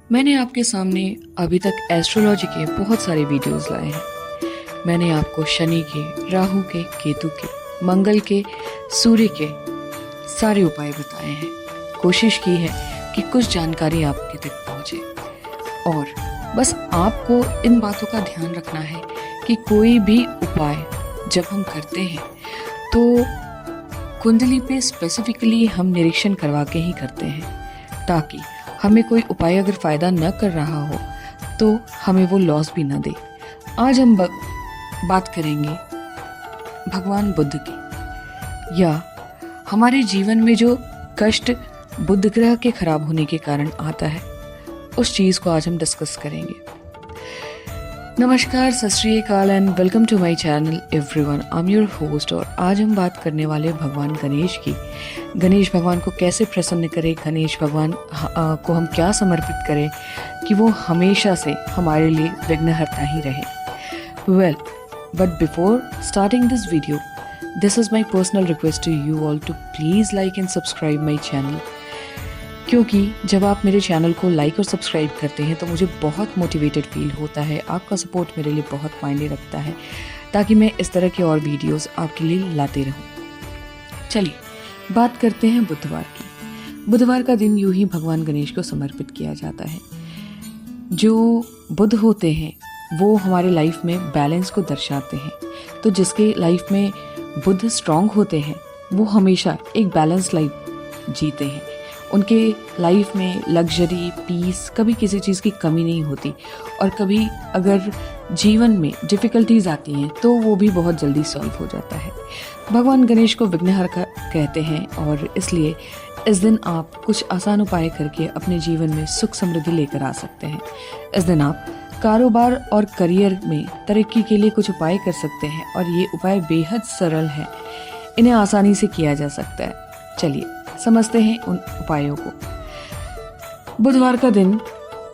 मैंने आपके सामने अभी तक एस्ट्रोलॉजी के बहुत सारे वीडियोस लाए हैं। मैंने आपको शनि के, राहु के, केतु के, मंगल के, सूर्य के सारे उपाय बताए हैं। कोशिश की है कि कुछ जानकारी आपके तक पहुंचे और बस आपको इन बातों का ध्यान रखना है कि कोई भी उपाय जब हम करते हैं तो कुंडली पे स्पेसिफिकली हम निरीक्षण करवा के ही करते हैं, ताकि हमें कोई उपाय अगर फ़ायदा न कर रहा हो तो हमें वो लॉस भी न दे। आज हम बात करेंगे भगवान बुद्ध की, या हमारे जीवन में जो कष्ट बुध ग्रह के खराब होने के कारण आता है उस चीज़ को आज हम डिस्कस करेंगे। नमस्कार, Sat Sri Akal and welcome to my channel everyone. I am your host और आज हम बात करने वाले भगवान गणेश की। गणेश भगवान को कैसे प्रसन्न करें, गणेश भगवान को हम क्या समर्पित करें कि वो हमेशा से हमारे लिए विघ्नहर्ता ही रहे। Well, but before starting this video, this is my personal request to you all to please like and subscribe my channel, क्योंकि जब आप मेरे चैनल को लाइक और सब्सक्राइब करते हैं तो मुझे बहुत मोटिवेटेड फील होता है। आपका सपोर्ट मेरे लिए बहुत मायने रखता है, ताकि मैं इस तरह के और वीडियोस आपके लिए लाते रहूं। चलिए बात करते हैं बुधवार की। बुधवार का दिन यूं ही भगवान गणेश को समर्पित किया जाता है। जो बुध होते हैं वो हमारे लाइफ में बैलेंस को दर्शाते हैं, तो जिसके लाइफ में बुध स्ट्रांग होते हैं वो हमेशा एक बैलेंस लाइफ जीते हैं। उनके लाइफ में लग्जरी, पीस, कभी किसी चीज़ की कमी नहीं होती, और कभी अगर जीवन में डिफ़िकल्टीज आती हैं तो वो भी बहुत जल्दी सॉल्व हो जाता है। भगवान गणेश को विघ्नहर्ता कहते हैं और इसलिए इस दिन आप कुछ आसान उपाय करके अपने जीवन में सुख समृद्धि लेकर आ सकते हैं। इस दिन आप कारोबार और करियर में तरक्की के लिए कुछ उपाय कर सकते हैं और ये उपाय बेहद सरल है, इन्हें आसानी से किया जा सकता है। चलिए समझते हैं उन उपायों को। बुधवार का दिन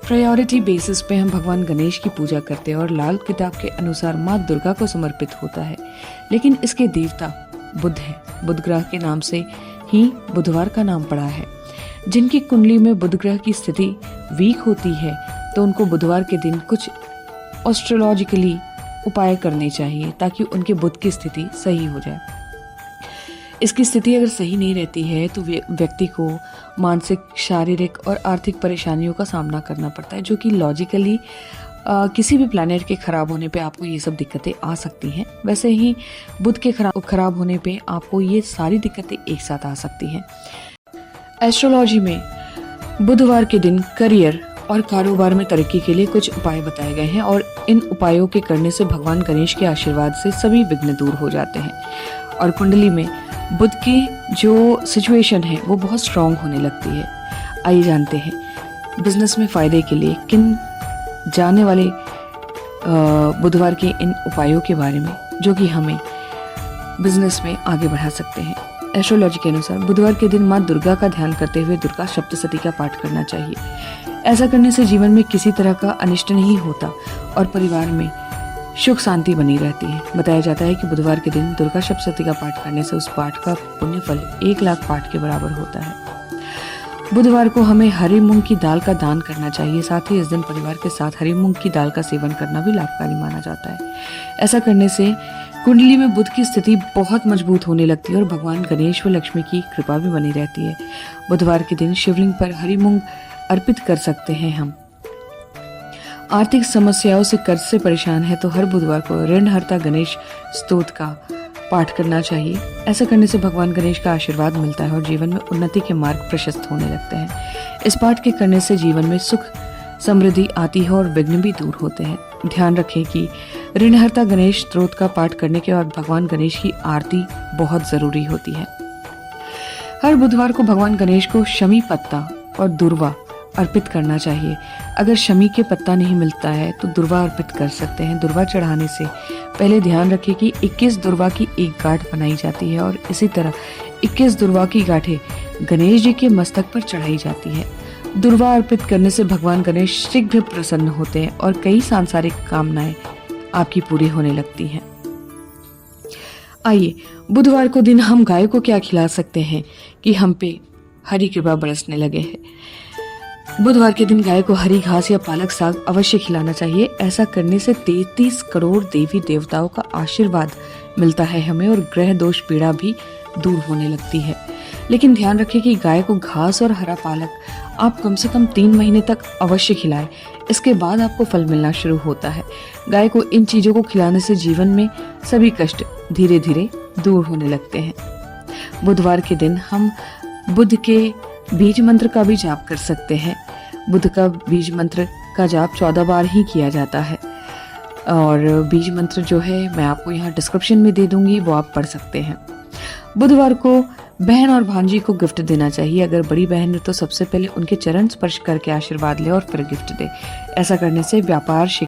प्रायोरिटी बेसिस पे हम भगवान गणेश की पूजा करते हैं और लाल किताब के अनुसार माँ दुर्गा को समर्पित होता है, लेकिन इसके देवता बुध है। बुध ग्रह के नाम से ही बुधवार का नाम पड़ा है। जिनकी कुंडली में बुध ग्रह की स्थिति वीक होती है तो उनको बुधवार के दिन कुछ एस्ट्रोलॉजिकली उपाय करने चाहिए ताकि उनके बुध की स्थिति सही हो जाए। इसकी स्थिति अगर सही नहीं रहती है तो व्यक्ति को मानसिक, शारीरिक और आर्थिक परेशानियों का सामना करना पड़ता है, जो कि लॉजिकली किसी भी प्लैनेट के खराब होने पे आपको ये सब दिक्कतें आ सकती हैं। वैसे ही बुध के खराब होने पे आपको ये सारी दिक्कतें एक साथ आ सकती हैं। एस्ट्रोलॉजी में बुधवार के दिन करियर और कारोबार में तरक्की के लिए कुछ उपाय बताए गए हैं और इन उपायों के करने से भगवान गणेश के आशीर्वाद से सभी विघ्न दूर हो जाते हैं और कुंडली में बुध की जो सिचुएशन है वो बहुत स्ट्रांग होने लगती है। आइए जानते हैं बिजनेस में फ़ायदे के लिए किन जाने वाले बुधवार के इन उपायों के बारे में, जो कि हमें बिजनेस में आगे बढ़ा सकते हैं। एस्ट्रोलॉजी के अनुसार बुधवार के दिन माँ दुर्गा का ध्यान करते हुए दुर्गा सप्तशती का पाठ करना चाहिए। ऐसा करने से जीवन में किसी तरह का अनिष्ट नहीं होता और परिवार में सुख शांति बनी रहती है। बताया जाता है कि बुधवार के दिन दुर्गा सप्तशती का पाठ करने से उस पाठ का पुण्य फल 1 लाख पाठ के बराबर होता है। बुधवार को हमें हरी मूंग की दाल का दान करना चाहिए। साथ ही इस दिन परिवार के साथ हरी मूंग की दाल का सेवन करना भी लाभकारी माना जाता है। ऐसा करने से कुंडली में बुध की स्थिति बहुत मजबूत होने लगती है और भगवान गणेश व लक्ष्मी की कृपा भी बनी रहती है। बुधवार के दिन शिवलिंग पर हरी मूंग अर्पित कर सकते हैं हम। आर्थिक समस्याओं से, कर्ज से परेशान है तो हर बुधवार को ऋणहर्ता गणेश स्तोत्र का पाठ करना चाहिए। ऐसा करने से भगवान गणेश का आशीर्वाद मिलता है और जीवन में उन्नति के मार्ग प्रशस्त होने लगते हैं। इस पाठ के करने से जीवन में सुख समृद्धि आती है और विघ्न भी दूर होते हैं। ध्यान रखें कि ऋणहर्ता गणेश स्तोत्र का पाठ करने के बाद भगवान गणेश की आरती बहुत जरूरी होती है। हर बुधवार को भगवान गणेश को शमी पत्ता और दुर्वा अर्पित करना चाहिए। अगर शमी के पत्ता नहीं मिलता है तो दुर्वा अर्पित कर सकते हैं। दुर्वा चढ़ाने से पहले ध्यान रखें कि 21 दुर्वा की एक गांठ बनाई जाती है और इसी तरह 21 दुर्वा की गांठें गणेश जी के मस्तक पर चढ़ाई जाती है। दुर्वा अर्पित करने से भगवान गणेश शीघ्र प्रसन्न होते हैं और कई सांसारिक कामनाएं आपकी पूरी होने लगती हैं। आइए बुधवार को दिन हम गाय को क्या खिला सकते हैं कि हम पे हरी कृपा बरसने लगे है। बुधवार के दिन गाय को हरी घास या पालक साग अवश्य खिलाना चाहिए। ऐसा करने से 33 करोड़ देवी देवताओं का आशीर्वाद मिलता है हमें और ग्रह दोष पीड़ा भी दूर होने लगती है। लेकिन ध्यान रखें कि गाय को घास और हरा पालक आप कम से कम 3 महीने तक अवश्य खिलाएं। इसके बाद आपको फल मिलना शुरू होता है। गाय को इन चीजों को खिलाने से जीवन में सभी कष्ट धीरे धीरे दूर होने लगते हैं। बुधवार के दिन हम बुध के बीज मंत्र का भी जाप कर सकते हैं। बुध का बीज मंत्र का जाप 14 बार ही किया जाता है और बीज मंत्र जो है मैं आपको यहाँ डिस्क्रिप्शन में दे दूंगी, वो आप पढ़ सकते हैं। बुधवार को बहन और भांजी को गिफ्ट देना चाहिए। अगर बड़ी बहन है तो सबसे पहले उनके चरण स्पर्श करके आशीर्वाद ले और फिर गिफ्ट दे। ऐसा करने से व्यापार